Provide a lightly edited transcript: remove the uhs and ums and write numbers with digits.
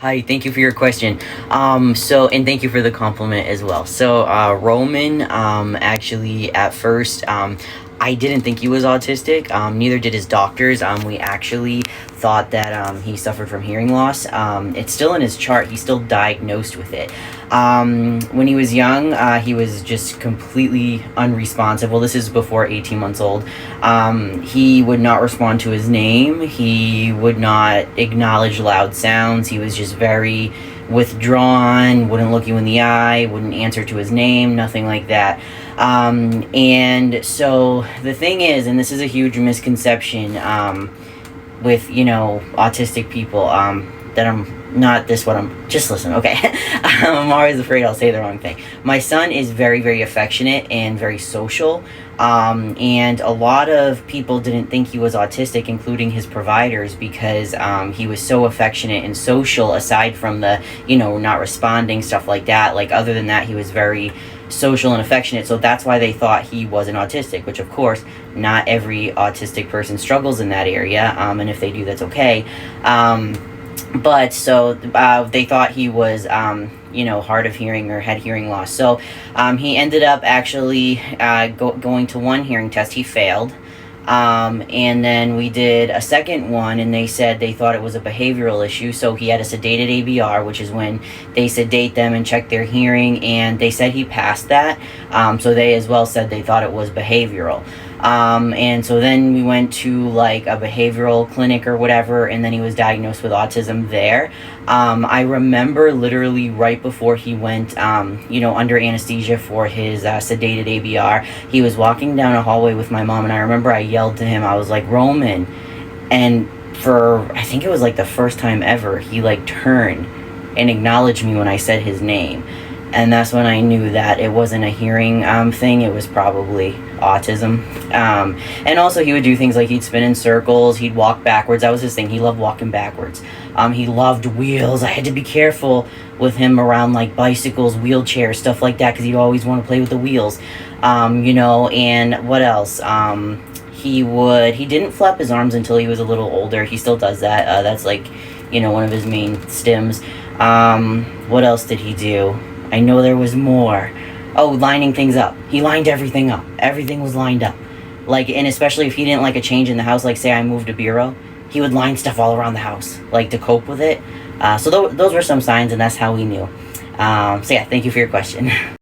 Hi, thank you for your question. And thank you for the compliment as well. Roman, actually, at first, I didn't think he was autistic. Neither did his doctors. We actually thought that he suffered from hearing loss. It's still in his chart. He's still diagnosed with it. When he was young, he was just completely unresponsive. Well, this is before 18 months old. He would not respond to his name. He would not acknowledge loud sounds. He was just very withdrawn, wouldn't look you in the eye, wouldn't answer to his name, nothing like that. And so the thing is, and this is a huge misconception with, autistic people, that I'm not this what I'm just listen, okay. I'm always afraid I'll say the wrong thing. My son is very, very affectionate and very social, and a lot of people didn't think he was autistic, including his providers, because he was so affectionate and social, aside from the not responding, stuff like that. Like, other than that, he was very social and affectionate, so that's why they thought he wasn't autistic, which of course not every autistic person struggles in that area, and if they do, that's okay. But so they thought he was, hard of hearing or had hearing loss. So he ended up actually going to one hearing test. He failed. And then we did a second one, and they said they thought it was a behavioral issue. So he had a sedated ABR, which is when they sedate them and check their hearing, and they said he passed that. So they as well said they thought it was behavioral. And so then we went to like a behavioral clinic or whatever, and then he was diagnosed with autism there. I remember literally right before he went, under anesthesia for his sedated ABR, he was walking down a hallway with my mom, and I remember I yelled to him, I was like, Roman, and I think it was like the first time ever, he like turned and acknowledged me when I said his name. And that's when I knew that it wasn't a hearing thing, it was probably autism. And also he would do things like he'd spin in circles, he'd walk backwards. That was his thing, he loved walking backwards. He loved wheels. I had to be careful with him around like bicycles, wheelchairs, stuff like that, because he'd always want to play with the wheels. And what else? He didn't flap his arms until he was a little older. He still does that. That's like, one of his main stims. What else did he do? I know there was more. Oh, lining things up. He lined everything up. Everything was lined up. Like, and especially if he didn't like a change in the house, like say I moved a bureau, he would line stuff all around the house, like to cope with it. So those were some signs, and that's how we knew. So yeah, thank you for your question.